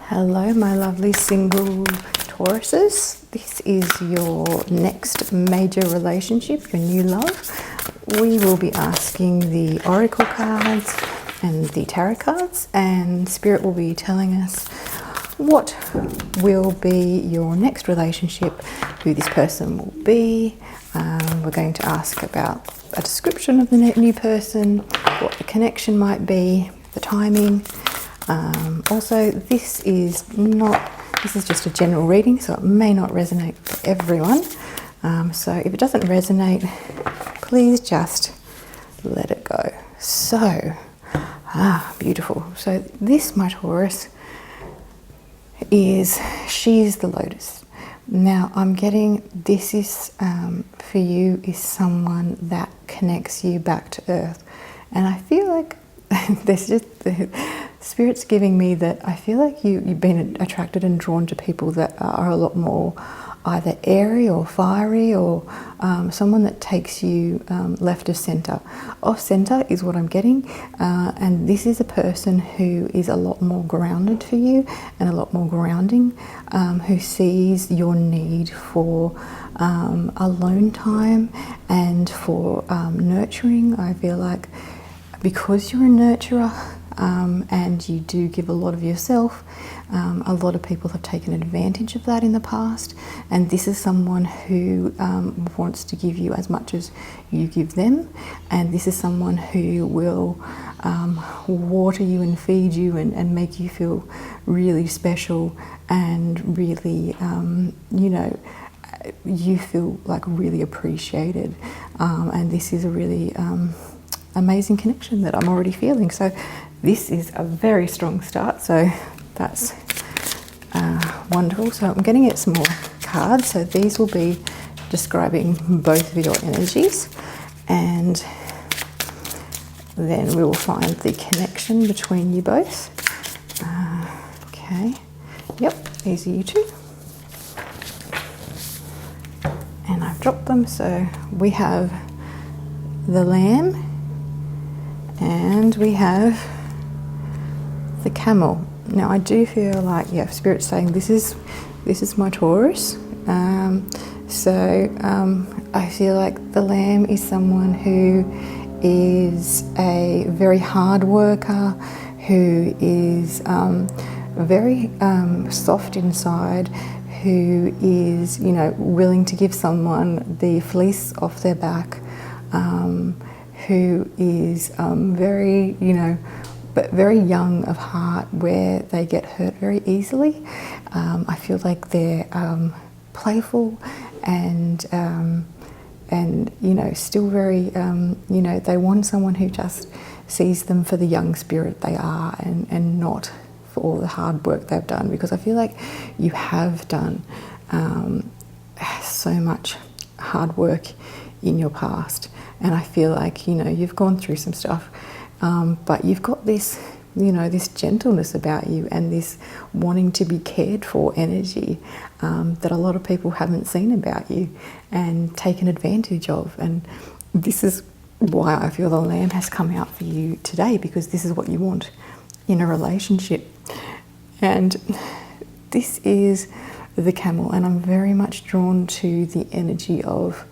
Hello, my lovely single Tauruses. This is your next major relationship, your new love. We will be asking the oracle cards and the tarot cards, and Spirit will be telling us what will be your next relationship, who this person will be. We're going to ask about a description of the new person, what the connection might be, the timing. Also, this is just a general reading, so it may not resonate for everyone. So if it doesn't resonate, please just let it go. So, beautiful. So this, my Taurus, she's the Lotus. Now I'm getting this is for you is someone that connects you back to Earth, and I feel like there's just Spirit's giving me that I feel like you've been attracted and drawn to people that are a lot more either airy or fiery, or someone that takes you left of center. Off center is what I'm getting, and this is a person who is a lot more grounded for you and a lot more grounding, who sees your need for alone time and for nurturing. I feel like because you're a nurturer, and you do give a lot of yourself, a lot of people have taken advantage of that in the past, and this is someone who wants to give you as much as you give them, and this is someone who will water you and feed you and make you feel really special and really, you feel like really appreciated, and this is a really amazing connection that I'm already feeling. So this is a very strong start, so that's wonderful. So I'm getting it some more cards, so these will be describing both of your energies, and then we will find the connection between you both. Okay, yep, these are you two, and I've dropped them. So we have the Lamb and we have the Camel. Now I do feel like, Spirit's saying this is my Taurus. I feel like the Lamb is someone who is a very hard worker, who is very soft inside, who is willing to give someone the fleece off their back, who is very but very young of heart, where they get hurt very easily. I feel like they're playful and still very they want someone who just sees them for the young spirit they are, and not for all the hard work they've done, because I feel like you have done so much hard work in your past, and I feel like you've gone through some stuff, but you've got this this gentleness about you, and this wanting to be cared for energy that a lot of people haven't seen about you and taken advantage of. And this is why I feel the Lamb has come out for you today, because this is what you want in a relationship. And this is the Camel, and I'm very much drawn to the energy of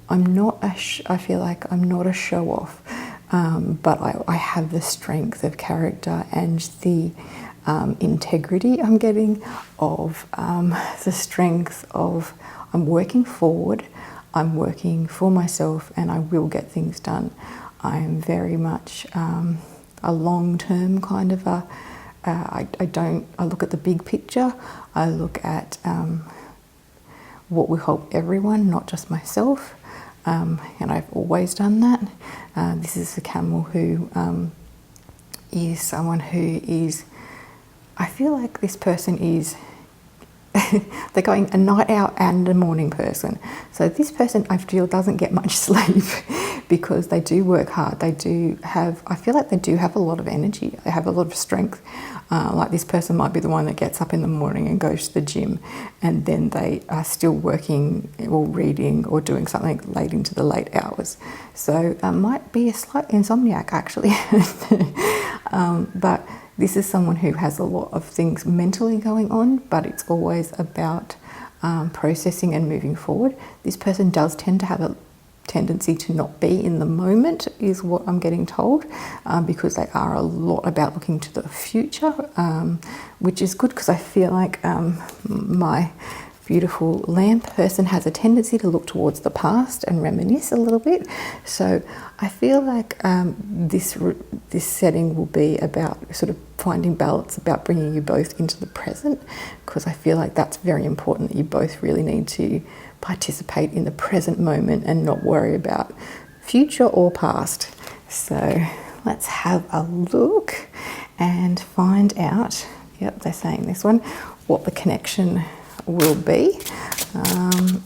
I feel like I'm not a show-off, but I have the strength of character and the integrity I'm getting of the strength of I'm working forward, I'm working for myself, and I will get things done. I'm very much a long-term kind of I look at the big picture. I look at what will help everyone, not just myself. And I've always done that. This is the Camel who is someone who is, I feel like this person is, they're going a night out and a morning person. So this person, I feel, doesn't get much sleep because they do work hard. I feel like they do have a lot of energy. They have a lot of strength. Like this person might be the one that gets up in the morning and goes to the gym, and then they are still working or reading or doing something late into the late hours. So might be a slight insomniac actually. But this is someone who has a lot of things mentally going on, but it's always about processing and moving forward. This person does tend to have a tendency to not be in the moment, is what I'm getting told, because they are a lot about looking to the future, which is good, because I feel like my beautiful lamp person has a tendency to look towards the past and reminisce a little bit. So I feel like this setting will be about sort of finding balance, about bringing you both into the present, because I feel like that's very important, that you both really need to participate in the present moment and not worry about future or past. So let's have a look and find out, yep, they're saying this one, what the connection will be,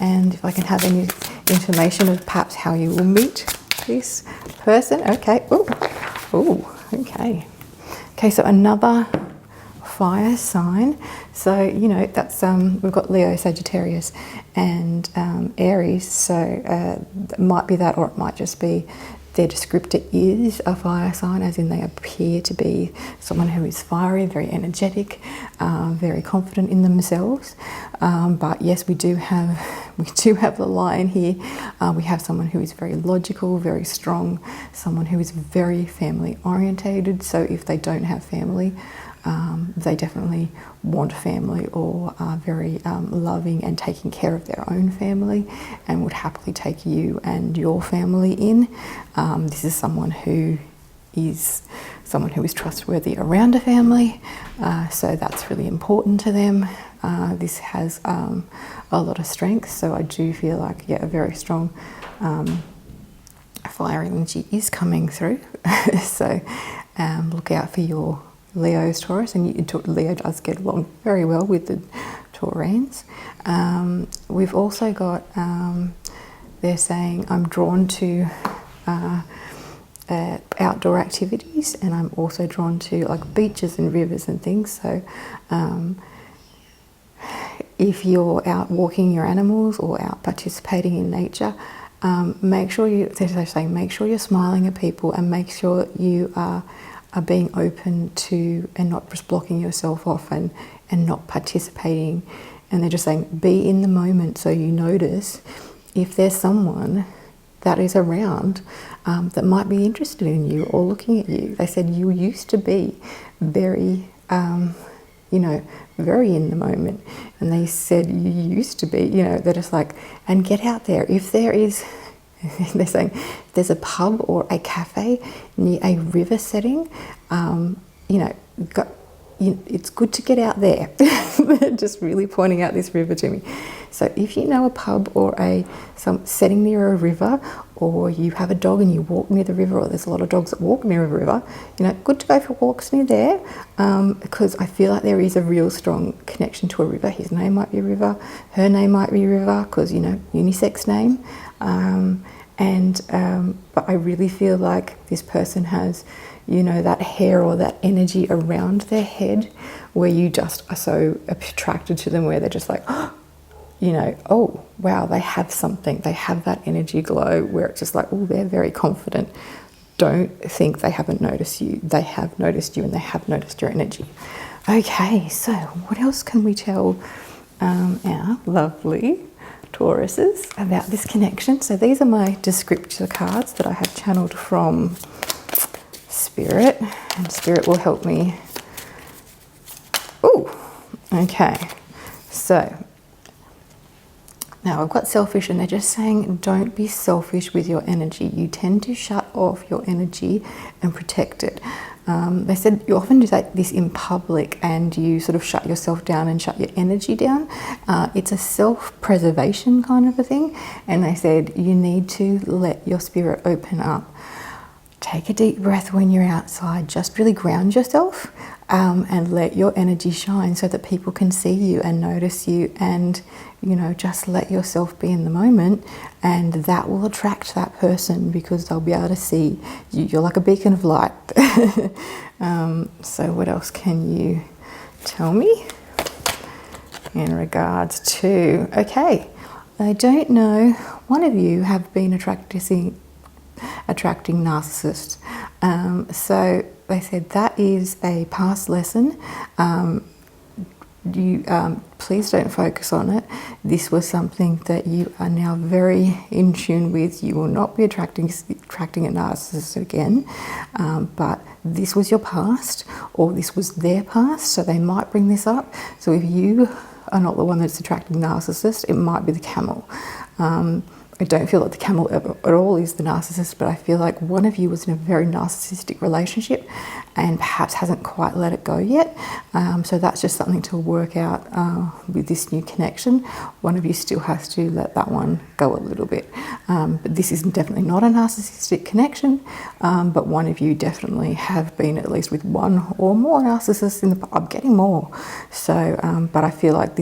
and if I can have any information of perhaps how you will meet this person. Okay. Okay, so another fire sign. So that's we've got Leo, Sagittarius and Aries, so it might be that, or it might just be their descriptor is a fire sign, as in they appear to be someone who is fiery, very energetic, very confident in themselves. But yes, we do have the line here. We have someone who is very logical, very strong, someone who is very family orientated. So if they don't have family, they definitely want family, or are very loving and taking care of their own family, and would happily take you and your family in. This is someone who is trustworthy around a family, so that's really important to them. This has a lot of strength, so I do feel like, a very strong fire energy is coming through. So look out for your Leo's, Taurus, and Leo does get along very well with the Taurines. We've also got, they're saying, I'm drawn to outdoor activities, and I'm also drawn to like beaches and rivers and things. So if you're out walking your animals or out participating in nature, make sure they're saying, make sure you're smiling at people, and make sure you are being open to, and not just blocking yourself off and not participating. And they're just saying, be in the moment, so you notice if there's someone that is around that might be interested in you or looking at you. They said you used to be very very in the moment, and they said you used to be, they're just like, and get out there. If there is, they're saying, if there's a pub or a cafe near a river setting, it's good to get out there. They're just really pointing out this river to me. So if you know a pub or some setting near a river, or you have a dog and you walk near the river, or there's a lot of dogs that walk near a river, good to go for walks near there, because I feel like there is a real strong connection to a river. His name might be River, her name might be River, because, unisex name. But I really feel like this person has, that hair or that energy around their head, where you just are so attracted to them, where they're just like, oh, wow, they have something. They have that energy glow where it's just like, oh, they're very confident. Don't think they haven't noticed you. They have noticed you, and they have noticed your energy. Okay, so what else can we tell our lovely Tauruses about this connection? So these are my descriptor cards that I have channeled from Spirit, and Spirit will help me. Okay, so now I've got selfish, and they're just saying, don't be selfish with your energy. You tend to shut off your energy and protect it. They said you often do this in public, and you sort of shut yourself down and shut your energy down. It's a self-preservation kind of a thing. And they said you need to let your spirit open up. Take a deep breath when you're outside. Just really ground yourself, and let your energy shine, so that people can see you and notice you, and just let yourself be in the moment, and that will attract that person, because they'll be able to see you. You're like a beacon of light. So what else can you tell me in regards to, okay, I don't know, one of you have been attracting narcissists. So they said that is a past lesson. Please don't focus on it. This was something that you are now very in tune with. You will not be attracting a narcissist again, but this was your past, or this was their past, so they might bring this up. So if you are not the one that's attracting narcissist, it might be the camel. I don't feel like the camel at all is the narcissist, but I feel like one of you was in a very narcissistic relationship and perhaps hasn't quite let it go yet. So that's just something to work out with this new connection. One of you still has to let that one go a little bit. But this is definitely not a narcissistic connection, but one of you definitely have been at least with one or more narcissists in the... I'm getting more. So, but I feel like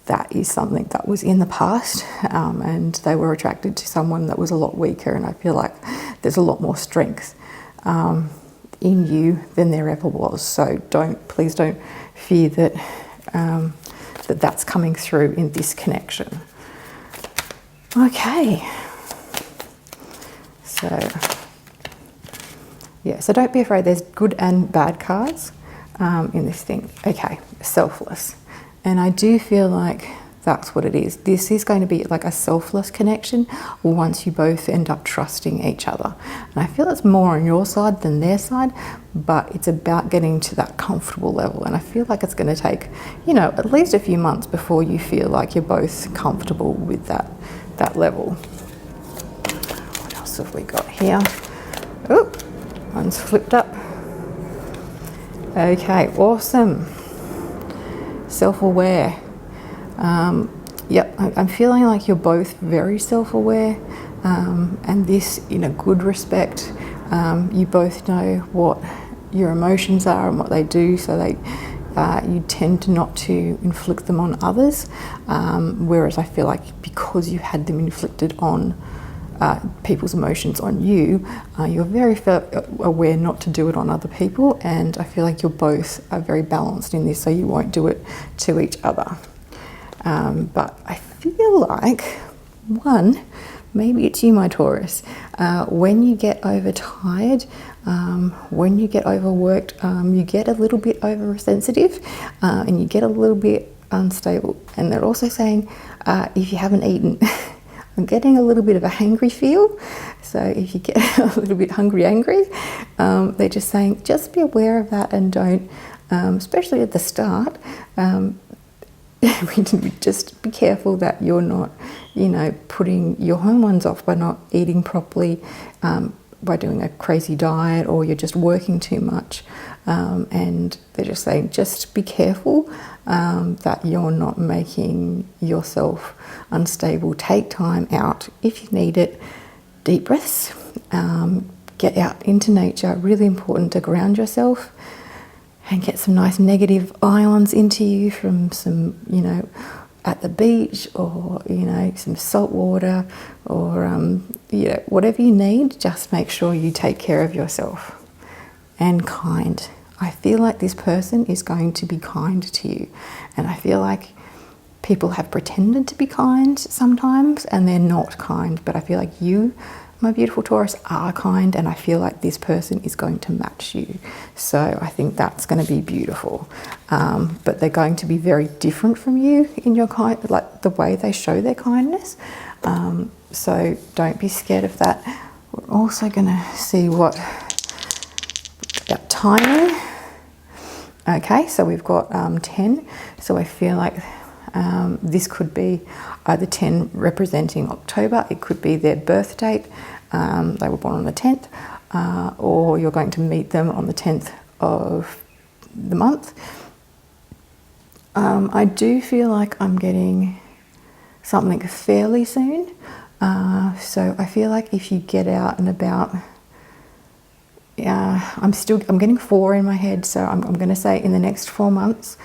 that is something that was in the past, and they were attracted to someone that was a lot weaker, and I feel like there's a lot more strength in you than there ever was. So please don't fear that that's coming through in this connection. Okay, so yeah, so don't be afraid. There's good and bad cards in this thing. Okay, selfless. And I do feel like that's what it is. This is going to be like a selfless connection once you both end up trusting each other. And I feel it's more on your side than their side, but it's about getting to that comfortable level. And I feel like it's going to take, at least a few months before you feel like you're both comfortable with that level. What else have we got here? Oh, one's flipped up. Okay, awesome. Self-aware. Yep, I'm feeling like you're both very self-aware, and this in a good respect. You both know what your emotions are and what they do, so you tend not to inflict them on others, whereas I feel like because you had them inflicted on people's emotions on you, you're very aware not to do it on other people, and I feel like you're both are very balanced in this, so you won't do it to each other. But I feel like, maybe it's you, my Taurus, when you get overtired, when you get overworked, you get a little bit oversensitive, and you get a little bit unstable. And they're also saying if you haven't eaten, I'm getting a little bit of a hangry feel. So if you get a little bit angry, they're just saying just be aware of that, and don't, especially at the start, just be careful that you're not, putting your hormones off by not eating properly, by doing a crazy diet, or you're just working too much. And they're just saying just be careful that you're not making yourself unstable. Take time out if you need it. Deep breaths. Get out into nature. Really important to ground yourself and get some nice negative ions into you from some, at the beach, or, some salt water, or, whatever you need. Just make sure you take care of yourself. And kind. I feel like this person is going to be kind to you. And I feel like people have pretended to be kind sometimes and they're not kind. But I feel like you, my beautiful Taurus, are kind, and I feel like this person is going to match you. So I think that's going to be beautiful. But they're going to be very different from you in your like the way they show their kindness. So don't be scared of that. We're also going to see what about timing. Okay, so we've got 10. So I feel like this could be either 10 representing October, it could be their birth date, they were born on the 10th, or you're going to meet them on the 10th of the month. I do feel like I'm getting something fairly soon. So I feel like if you get out and about, I'm getting 4 in my head, so I'm going to say in the next 4 months,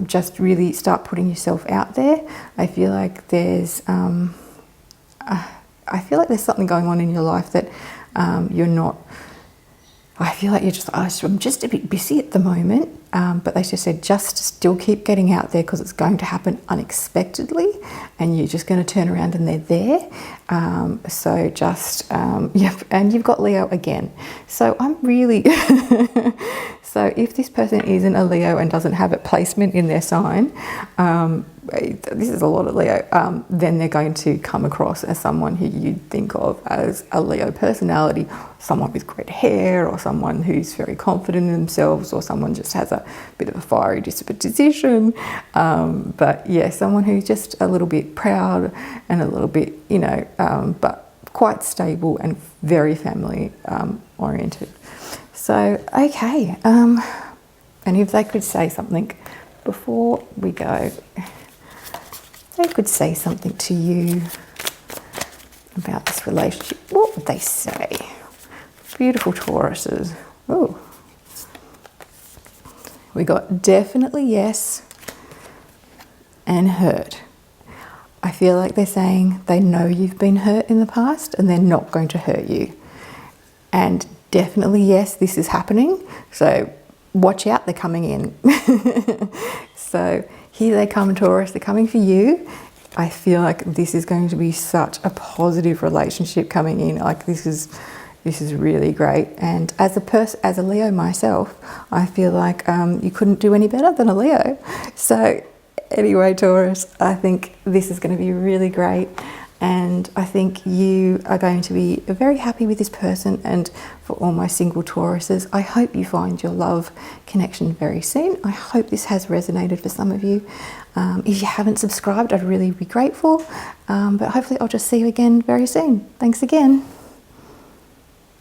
just really start putting yourself out there. I feel like there's something going on in your life that you're not I feel like I'm just a bit busy at the moment, but they just said just still keep getting out there because it's going to happen unexpectedly and you're just going to turn around and they're there. So just, yep, and you've got Leo again. So I'm really, so if this person isn't a Leo and doesn't have a placement in their sign, this is a lot of Leo, then they're going to come across as someone who you'd think of as a Leo personality, someone with great hair, or someone who's very confident in themselves, or someone just has a bit of a fiery disposition. But yeah, someone who's just a little bit proud and a little bit, you know, but quite stable and very family oriented. So, okay, and if they could say something before we go, they could say something to you about this relationship. What would they say? Beautiful Tauruses. Oh, we got definitely yes and hurt. I feel like they're saying they know you've been hurt in the past and they're not going to hurt you. And definitely yes, this is happening. So watch out, they're coming in. So here they come, Taurus, they're coming for you. I feel like this is going to be such a positive relationship coming in. Like this is really great. And as a Leo myself, I feel like you couldn't do any better than a Leo. So anyway, Taurus, I think this is going to be really great. And I think you are going to be very happy with this person. And for all my single Tauruses, I hope you find your love connection very soon. I hope this has resonated for some of you. If you haven't subscribed, I'd really be grateful. But hopefully I'll just see you again very soon. Thanks again.